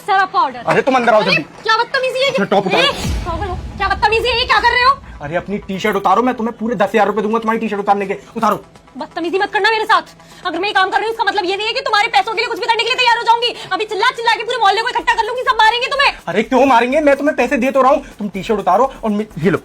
Sir आपका order. अरे तुम अंदर आओ जल्दी। क्या बदतमीजी है, टॉप उतारो। क्या बदतमीजी है, ये क्या कर रहे हो? अरे अपनी टी शर्ट उतारो, मैं तुम्हें पूरे 10,000 रुपए दूंगा तुम्हारी टी शर्ट उतारने के। उतारो। बदतमीजी मत करना मेरे साथ। अगर मैं ये काम कर रही हूँ इसका मतलब ये नहीं है कि तुम्हारे पैसों के लिए कुछ भी करने के लिए तैयार हो जाऊंगी। अभी चिल्ला चिल्ला के पूरे मोहल्ले को इकट्ठा कर लूंगी, सब मारेंगे तुम्हें। अरे क्यों मारेंगे, मैं तुम्हें पैसे दे तो रहा हूँ। तुम टी शर्ट उतारो और ये लो,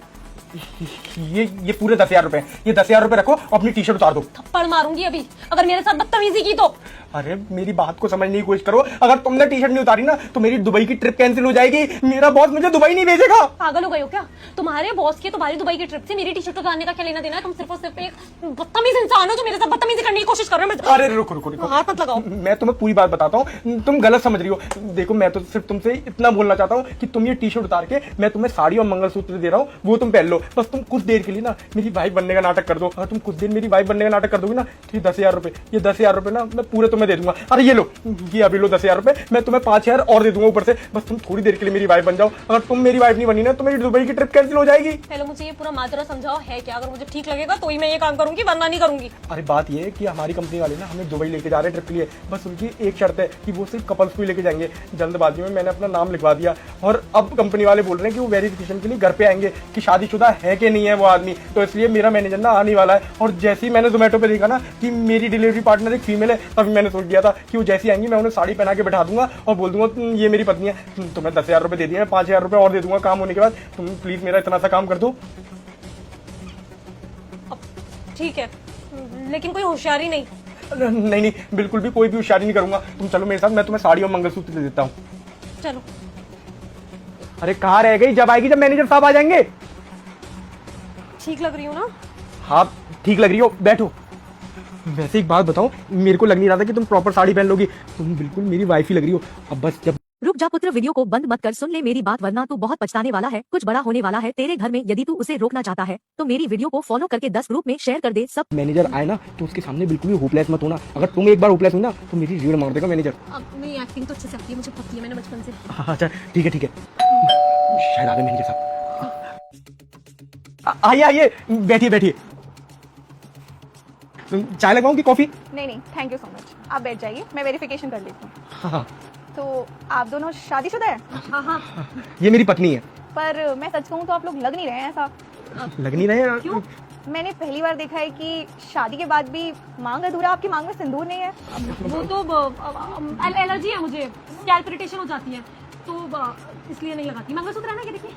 ये पूरे 10,000 रुपए, ये 10,000 रुपए रखो, अपनी टी शर्ट उतार दो। थप्पड़ मारूंगी अभी अगर मेरे साथ बदतमीजी की तो। अरे मेरी बात को समझने की कोशिश करो, अगर तुमने टी शर्ट नहीं उतारी ना तो मेरी दुबई की ट्रिप कैंसिल हो जाएगी। मेरा बॉस मुझे दुबई नहीं भेजेगा। पागल हो गए हो क्या? तुम्हारे बॉस के तुम्हारी दुबई की ट्रिप से मेरी टी शर्ट उतारने का क्या लेना देना है? तुम सिर्फ और सिर्फ एक बदतमीज इंसान हो जो मेरे साथ बदतमीजी करने की कोशिश कर रहे हो। अरे रुको रुको रुको, हाथ मत लगाओ। मैं तुम्हें पूरी बात बताता हूँ, तुम गलत समझ रही हो। देखो मैं तो सिर्फ तुमसे इतना बोलना चाहता हूँ कि तुम ये टी शर्ट उतार के मैं तुम्हें साड़ी और मंगलसूत्र दे रहा हूँ, वो तुम पहन लो। बस तुम कुछ देर के लिए ना मेरी वाइफ बनने का नाटक कर दो। अगर तुम कुछ देर मेरी वाइफ बनने का नाटक कर दोगी ना तो ये 10,000 रुपए, ये 10,000 रुपए ना मैं पूरे तुम्हें दे दूंगा। अरे ये लो, ये अभी लो 10,000 रुपए, मैं तुम्हें 5,000 और दे दूंगा ऊपर से। बस तुम थोड़ी देर के लिए मेरी वाइफ बन जाओ। अगर तुम मेरी वाइफ नहीं बनी ना तो मेरी दुबई की ट्रिप कैंसिल हो जाएगी। पहले मुझे ये पूरा माजरा समझाओ है क्या? अगर मुझे ठीक लगेगा तो ही मैं ये काम करूंगी, वरना नहीं करूंगी। अरे बात ये है कि हमारी कंपनी वाले ना हमें दुबई लेके जा रहे हैं ट्रिप के लिए। बस उनकी एक शर्त है कि वो सिर्फ कपल्स को ही लेके जाएंगे। जल्दबाजी में मैंने अपना नाम लिखवा दिया और अब कंपनी वाले बोल रहे हैं कि वो वेरिफिकेशन के लिए घर पे आएंगे कि शादीशुदा है कि नहीं है वो आदमी। तो इसलिए मेरा मैनेजर ना आने वाला है। और जैसे ही मैंने जोमेटो पे देखा ना कि मेरी डिलीवरी पार्टनर एक फीमेल है, तभी मैंने सोच दिया था कि वो जैसी आएंगी मैं उन्हें साड़ी पहना के बैठा दूंगा और बोल दूंगा ये मेरी पत्नी है। तुम्हें 10,000 रुपए दे दिए, मैं 5,000 रुपए और दे दूंगा काम होने के बाद। तुम प्लीज मेरा इतना सा काम कर दो। ठीक है, लेकिन कोई होशियारी नहीं। नहीं नहीं, बिल्कुल भी कोई भी होशियारी नहीं करूंगा। तुम चलो मेरे साथ, मैं तुम्हें साड़ी और मंगलसूत्र दे देता हूँ। चलो। अरे कहाँ रह गई? जब आएगी जब मैनेजर साहब आ जाएंगे। ठीक लग रही हूँ ना? हाँ ठीक लग रही हो, बैठो। वैसे एक बात बताओ, मेरे को लग नहीं रहा था कि तुम प्रॉपर साड़ी पहन लोगी। तुम बिल्कुल मेरी वाइफ ही लग रही हो। अब बस जब रुक जा पुत्र, वीडियो को बंद मत कर, सुन ले मेरी बात, वरना तू बहुत पछताने वाला है। कुछ बड़ा होने वाला है तेरे घर में। यदि तू उसे रोकना चाहता है तो मेरी वीडियो को फॉलो करके 10 ग्रुप में शेयर कर दे। सब मैनेजर आए ना तो उसके सामने बिल्कुल भी होपलेस मत होना। अगर तुम एक बार होपलेस हुई ना तो मेरी रीढ़ मार देगा मैनेजर। अब मेरी एक्टिंग तो अच्छे से आती है, मुझे पता है, मैंने बचपन से। अच्छा ठीक है ठीक है। शायद आ गए मैनेजर साहब। आइए आइए, बैठिए बैठिए। चाय लगवाऊं कि कॉफी? नहीं नहीं, थैंक यू सो मच। आप बैठ जाइए, मैं वेरिफिकेशन कर लेती हूँ। हाँ, तो आप दोनों शादीशुदा हैं? हाँ हाँ। ये मेरी पत्नी है। पर मैं सच कहूँ तो आप लोग लग नहीं रहे हैं ऐसा। लग नहीं रहे? क्यों? मैंने पहली बार देखा है कि शादी के बाद भी मांग अधूरा, आपकी मांग में सिंदूर नहीं है। वो तो एलर्जी है मुझे, स्कैल्प इरिटेशन हो जाती है तो इसलिए नहीं लगाती। मंगलसूत्र है ना, ये देखिए।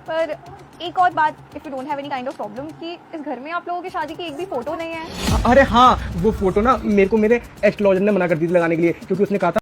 पर एक और बात, if you don't have any kind of problem, कि इस घर में आप लोगों की शादी की एक भी फोटो नहीं है। अरे हाँ, वो फोटो ना मेरे को मेरे एस्ट्रोलॉजर ने मना कर दी थी लगाने के लिए, क्योंकि उसने कहा था